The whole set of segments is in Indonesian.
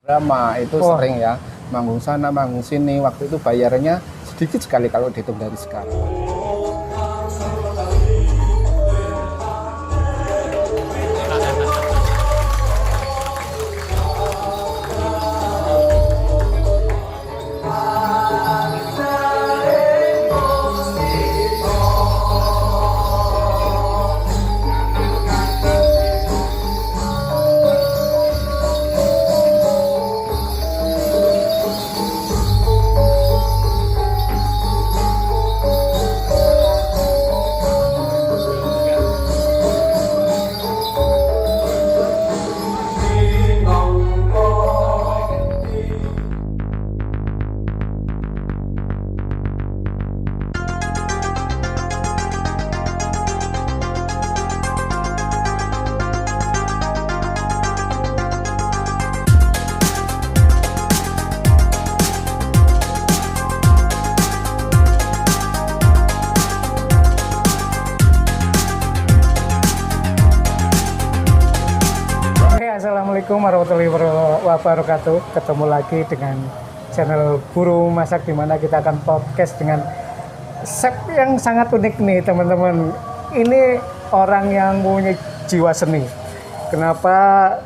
drama itu sering ya, manggung sana, manggung sini. Waktu itu bayarnya sedikit sekali kalau dihitung dari sekarang. Assalamualaikum warahmatullahi wabarakatuh. Ketemu lagi dengan channel Guru Masak, di mana kita akan podcast dengan chef yang sangat unik nih teman-teman. Ini orang yang punya jiwa seni. Kenapa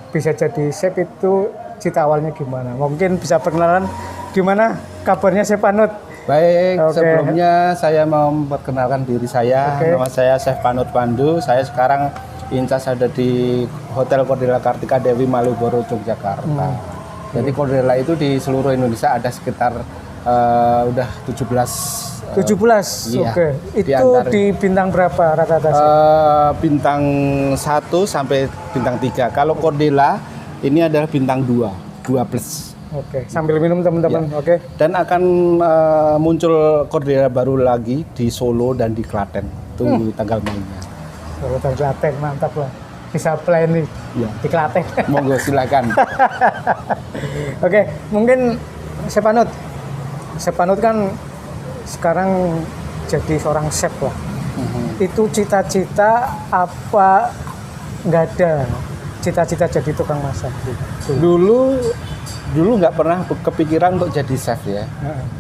bisa jadi chef itu, cita awalnya gimana? Mungkin bisa perkenalan, gimana kabarnya Chef Panut? Baik, sebelumnya saya mau memperkenalkan diri saya. Nama saya Chef Panut Pandu. Saya sekarang incas ada di Hotel Cordella Kartika Dewi Malioboro, Yogyakarta. Jadi Cordella itu di seluruh Indonesia ada sekitar udah 17. Iya, oke. Itu di bintang berapa rata-rata? Bintang 1 sampai bintang 3. Kalau Cordella ini adalah bintang 2 plus. Oke, sambil minum teman-teman. Ya. Oke. Dan akan muncul Cordella baru lagi di Solo dan di Klaten. Tunggu tanggal mainnya. Kalau di Klaten mantap lah. Bisa play nih ya. Di Klaten. Monggo silakan. Oke, mungkin Chef Panut kan sekarang jadi seorang chef lah. Itu cita-cita apa, nggak ada cita-cita jadi tukang masak gitu? Dulu nggak pernah kepikiran untuk jadi chef ya.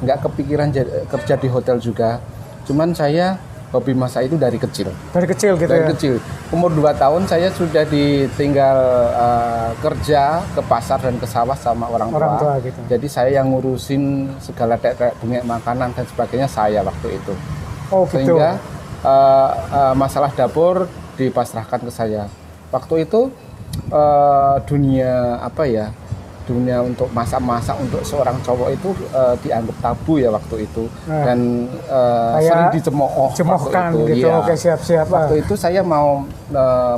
Nggak kepikiran kerja di hotel juga. Cuman saya hobi masak itu dari kecil. Dari kecil gitu dari ya? Kecil. Umur 2 tahun saya sudah ditinggal kerja ke pasar dan ke sawah sama orang tua gitu. Jadi saya yang ngurusin segala bengek makanan dan sebagainya saya waktu itu. Oh gitu. Sehingga masalah dapur dipasrahkan ke saya. Waktu itu dunia untuk masak-masak untuk seorang cowok itu dianggap tabu ya waktu itu. Dan sering dicemoohkan gitu. Ya. Oke, siap-siap. Waktu itu saya mau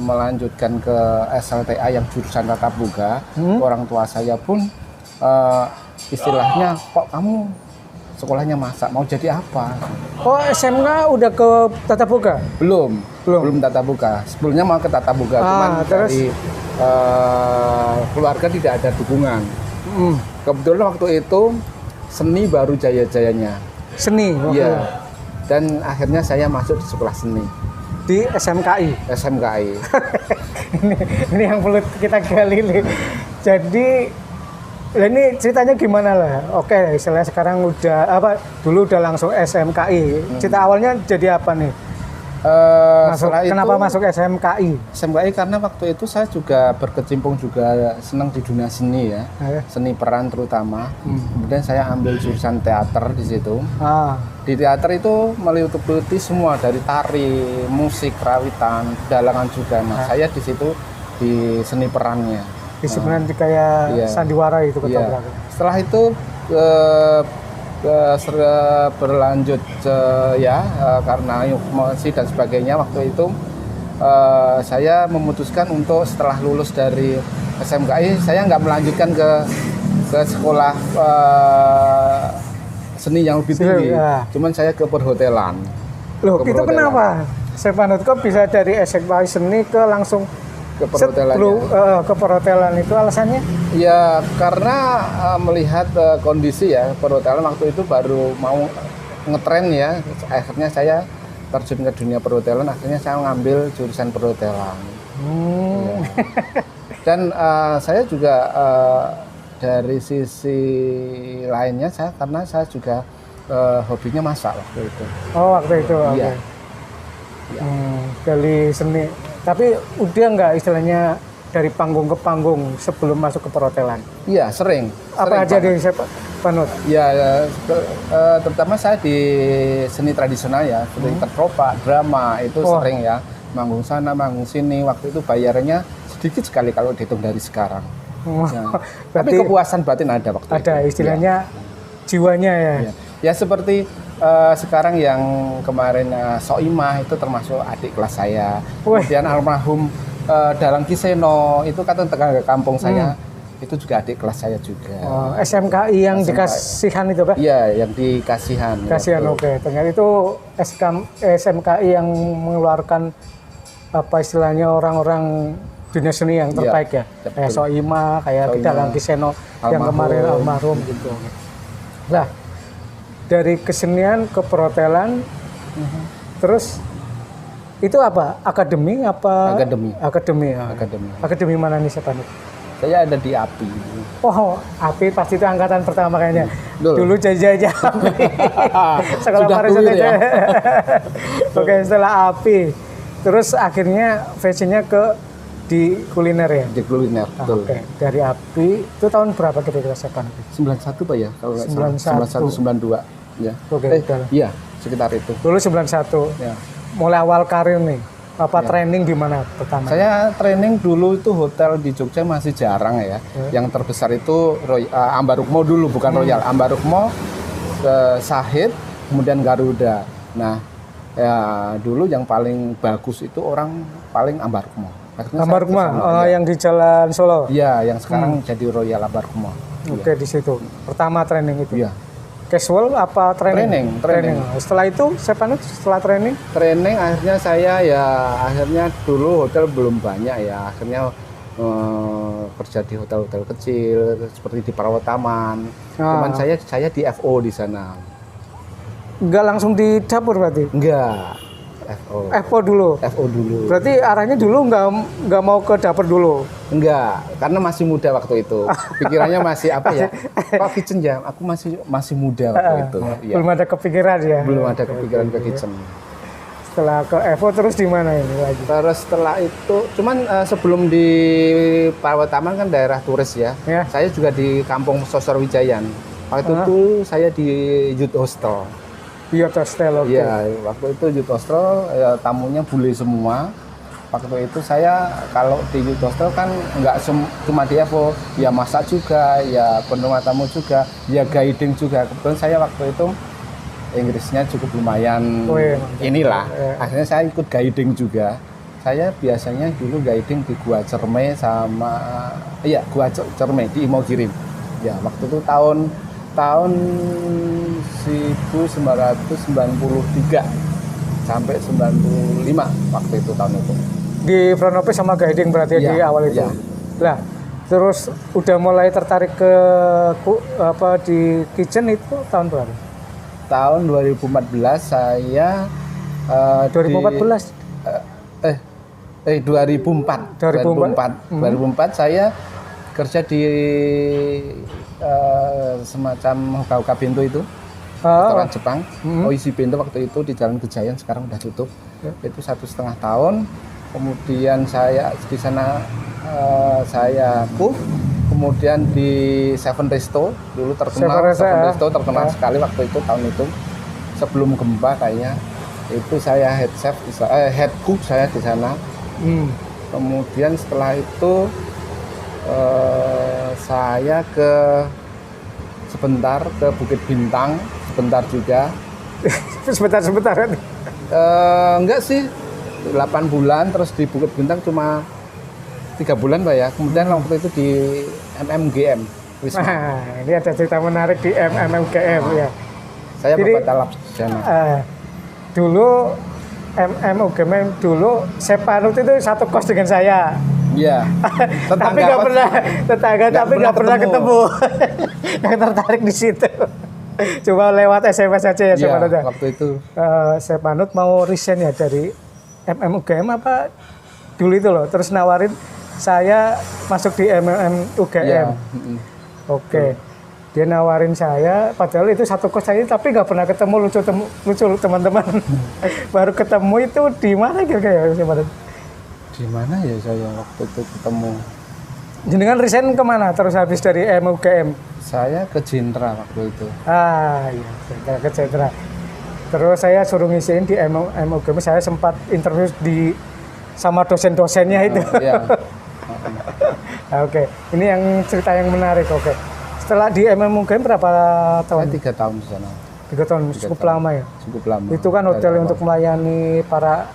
melanjutkan ke SLTA yang jurusan Tata Boga. Orang tua saya pun istilahnya, kok kamu sekolahnya masak, mau jadi apa? Oh, SMK udah ke Tata Boga? Belum Tata Boga. Sebelumnya mau ke Tata Boga, cuman terus? dari keluarga tidak ada dukungan. Kebetulan waktu itu seni baru jaya-jayanya. Seni? Iya. Dan akhirnya saya masuk di sekolah seni. Di SMKI? SMKI. ini yang perlu kita gali nih. Jadi ini ceritanya gimana lah? Oke, istilahnya sekarang dulu udah langsung SMKI. Cita awalnya jadi apa nih? Kenapa masuk SMKI? SMKI karena waktu itu saya juga berkecimpung juga senang di dunia seni ya, seni peran terutama. Kemudian saya ambil jurusan teater di situ. Di teater itu meliputi semua dari tari, musik, rawitan, dalangan juga. Nah, saya di situ di seni perannya. Disiplinan kayak sandiwara itu ketoprak. Setelah itu berlanjut karena emosi dan sebagainya. Waktu itu saya memutuskan untuk setelah lulus dari SMKI saya nggak melanjutkan ke sekolah seni yang lebih tinggi. Cuman saya ke perhotelan. Loh, itu kenapa? Chef Panut kok bisa dari SMKI seni ke langsung ke perhotelan? Ke perhotelan itu alasannya? Ya karena melihat kondisi ya, perhotelan waktu itu baru mau ngetren ya. Akhirnya saya terjun ke dunia perhotelan, akhirnya saya ngambil jurusan perhotelan. Ya. Dan saya juga dari sisi lainnya karena saya juga hobinya masak waktu itu. Oh, waktu itu. Iya. Okay. Gali seni. Tapi udah nggak istilahnya dari panggung ke panggung sebelum masuk ke perhotelan? Iya, sering. Apa aja di Panut? Ya, terutama saya di seni tradisional ya, seperti tertropak, drama itu sering ya, manggung sana, manggung sini. Waktu itu bayarnya sedikit sekali kalau dihitung dari sekarang. Ya. Tapi kepuasan batin ada waktu itu. Ada istilahnya jiwanya ya. Ya seperti sekarang yang kemarin Soimah itu termasuk adik kelas saya. Kemudian almarhum Dalang Kiseno itu kan tetangga kampung saya. Itu juga adik kelas saya juga. SMKI yang dikasihan itu Pak? Iya, yang di Kasihan. Kasihan, oke. Ternyata itu SMKI yang mengeluarkan apa istilahnya orang-orang dunia seni yang terbaik ya. Kayak Soimah, kayak Dalang Kiseno yang kemarin almarhum gitu. Nah, dari kesenian ke perhotelan, terus itu apa? Akademi apa? Akademi. Akademi mana nih siapa nih? Saya ada di API. Oh, API pasti itu angkatan pertama kayaknya. Dulu jajah API. Sekolah pariwisata ya. Oke, setelah API, terus akhirnya fashionnya di kuliner ya? Di kuliner, betul. Oke, dari API itu tahun berapa kira-kira siapa? 91 Pak ya, kalau 91 92 ya. Oke, iya, sekitar itu. Dulu 91. Ya. Mulai awal karir nih. Training di mana pertama? Saya training dulu itu hotel di Jogja masih jarang ya. Yang terbesar itu Ambarukmo dulu, bukan Royal. Ambarukmo, Sahid, kemudian Garuda. Nah, ya dulu yang paling bagus itu orang paling Ambarukmo. Ambarukmo, yang di Jalan Solo. Iya, yang sekarang jadi Royal Ambarukmo. Oke, di situ. Pertama training itu. Iya. Casual apa training? Training. Setelah itu saya panut setelah training akhirnya saya akhirnya dulu hotel belum banyak ya, akhirnya kerja di hotel-hotel kecil seperti di Parawataman. Cuman saya di FO di sana. Enggak langsung di dapur berarti? Enggak. FO dulu. Berarti arahnya dulu nggak mau ke dapur dulu? Enggak, karena masih muda waktu itu. Pikirannya masih apa ya? Pak kitchen ya, aku masih muda waktu itu. Ya. Belum ada kepikiran ya? Belum ada kepikiran ke kitchen. Setelah ke FO terus di mana ini lagi? Terus setelah itu, cuman sebelum di Parawataman kan daerah turis ya. Saya juga di Kampung Sosor Wijayan. Waktu itu saya di Youth Hostel. Youth Hostel, oke. Iya, waktu itu Youth Hostel tamunya bule semua. Waktu itu saya kalau di Youth Hostel kan nggak cuma di FO, ya masak juga, ya penerima tamu juga, ya guiding juga. Kebetulan saya waktu itu Inggrisnya cukup lumayan inilah. Akhirnya saya ikut guiding juga. Saya biasanya dulu guiding di Gua Cerme Gua Cerme di Imogiri. Ya, waktu itu tahun 1993 sampai 95 waktu itu tahun itu. Di front office sama guiding berarti di awal itu. Lah, terus udah mulai tertarik ke di kitchen itu tahun berapa? Tahun 2014 saya 2014 2004 saya kerja di semacam Hoka Bento itu, restoran Jepang, Oishi Bento waktu itu di Jalan Gejayan, sekarang udah tutup. Itu 1,5 tahun. Kemudian saya di sana saya cook, kemudian di Seven Resto dulu terkenal. Seven Resto terkenal sekali waktu itu tahun itu, sebelum gempa kayaknya. Itu saya head cook saya di sana. Kemudian setelah itu saya sebentar ke Bukit Bintang, sebentar juga. sebentar kan? Enggak sih, 8 bulan, terus di Bukit Bintang cuma 3 bulan Pak ya. Kemudian waktu itu di MMGM Wisma. Nah, ini ada cerita menarik di MMGM ya. Saya Bapak Talap di sana. Dulu MMGM dulu Sepanut itu satu kos dengan saya. Iya. Tapi nggak pernah ketemu. Yang tertarik di situ. Coba lewat SMS aja ya Sepanut. Waktu itu. Sepanut mau resign ya dari MMUGM apa dulu itu loh. Terus nawarin saya masuk di MMUGM. Oke. Dia nawarin saya, padahal itu satu kos saya, tapi nggak pernah ketemu, lucu teman-teman. Baru ketemu itu di mana kira-kira? Di mana ya saya waktu itu ketemu? Jenengan resign kemana terus habis dari MUGM? Saya ke Jenderal waktu itu. Iya, ke Jenderal. Terus saya suruh ngisiin di MUGM, saya sempat interview sama dosen-dosennya itu. Iya. Oke, ini yang cerita yang menarik. Oke. Setelah di MUGM berapa tahun? Saya 3 tahun di sana. 3 tahun, cukup lama ya? Cukup lama. Itu kan hotel untuk melayani para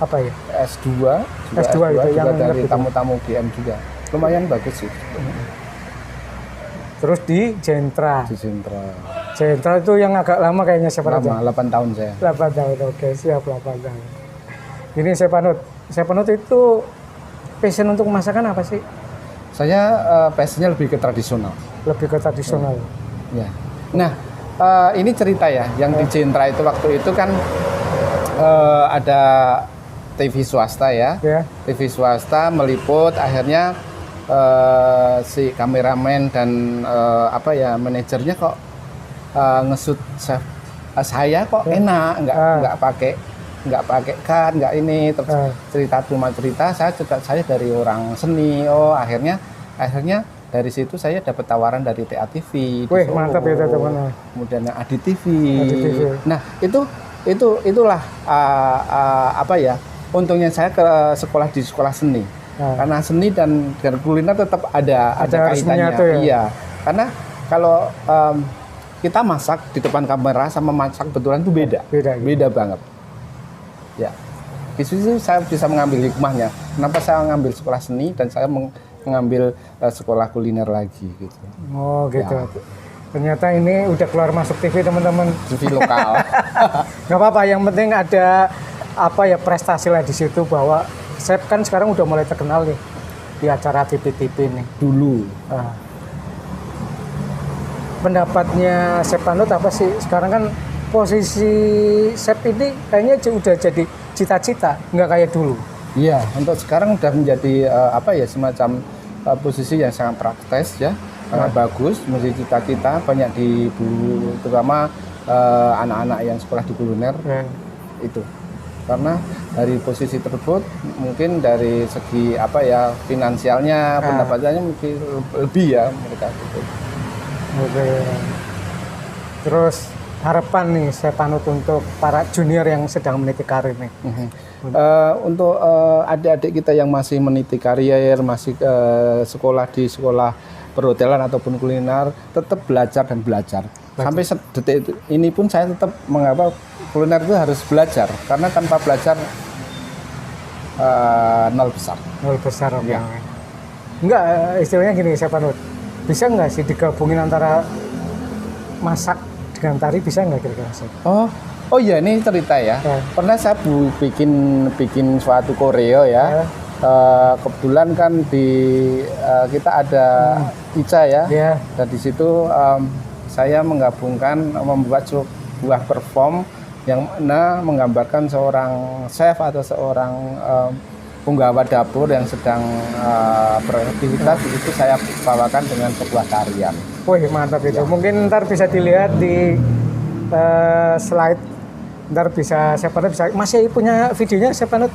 apa ya? S2 itu yang dari tamu-tamu GM juga. Lumayan bagus sih. Terus di Jentra. Di Jentra. Jentra itu yang agak lama kayaknya siapa aja? Lama, 8 tahun saya. 8 tahun, oke, siap 8 tahun. Ini saya panut itu passion untuk masakan apa sih? Saya passionnya lebih ke tradisional. Lebih ke tradisional. Ya. Nah, ini cerita ya, yang di Jentra itu waktu itu kan ada TV swasta ya. TV swasta meliput, akhirnya si kameramen dan manajernya kok ngesut saya kok enak, nggak pakai kan, nggak ini, terus cerita saya dari orang seni. Akhirnya dari situ saya dapat tawaran dari TATV. Wih, mantap ya teman-teman. Kemudian Adi TV. Nah, itulah untungnya saya ke sekolah di sekolah seni. Karena seni dan kuliner tetap ada kaitannya. Iya. Karena kalau kita masak di depan kamera sama masak betulan itu beda banget. Ya. Di situ saya bisa mengambil hikmahnya. Kenapa saya mengambil sekolah seni dan saya mengambil sekolah kuliner lagi gitu. Oh gitu. Ya. Ternyata ini udah keluar masuk TV teman-teman. TV lokal. Gak apa-apa, yang penting ada prestasi lah di situ, bahwa chef kan sekarang udah mulai terkenal nih di acara TV-TV nih. Dulu. Pendapatnya Chef Panut apa sih? Sekarang kan posisi chef ini kayaknya udah jadi cita-cita, nggak kayak dulu. Iya, untuk sekarang udah menjadi semacam posisi yang sangat praktis ya, sangat bagus, menjadi cita-cita banyak diburu, terutama anak-anak yang sekolah di kuliner itu. Karena dari posisi tersebut mungkin dari segi finansialnya, pendapatannya mungkin lebih ya mereka gitu. Oke. Terus harapan nih saya Panut untuk para junior yang sedang meniti karir nih. Untuk adik-adik kita yang masih meniti karir, masih sekolah di sekolah perhotelan ataupun kuliner, tetap belajar. Sampai detik ini pun saya tetap mengapa kuliner itu harus belajar, karena tanpa belajar nol besar. Nol besar, ya. Enggak, istilahnya gini saya Panut, bisa nggak sih digabungin antara masak dengan tari, bisa nggak kira-kira? Oh iya, ini cerita ya. Pernah saya bikin suatu koreo ya. Kebetulan kan kita ada Ica ya. Dan di situ saya membuat sebuah perform yang mana menggambarkan seorang chef atau seorang penggawa dapur yang sedang beraktivitas. Itu saya bawakan dengan sebuah tarian. Wih, mantap itu. Mungkin ntar bisa dilihat di slide. Ntar bisa masih punya videonya Chef Panut?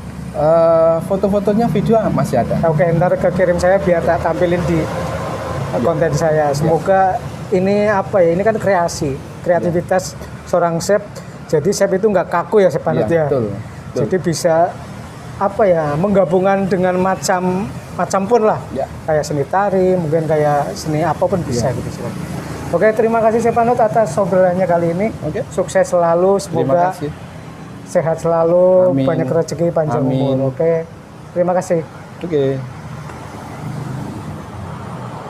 Foto-fotonya, video masih ada. Oke, ntar kirim saya biar tak tampilin di konten saya. Semoga ini ini kan kreativitas seorang chef. Jadi chef itu nggak kaku ya Chef Panut ya. Betul. Jadi bisa menggabungkan dengan macam pun lah. Kayak seni tari, mungkin kayak seni apapun bisa gitu. Oke, terima kasih Chef Panut atas obrolannya kali ini. Sukses selalu, semoga sehat selalu, banyak rezeki, panjang umur. Oke, terima kasih.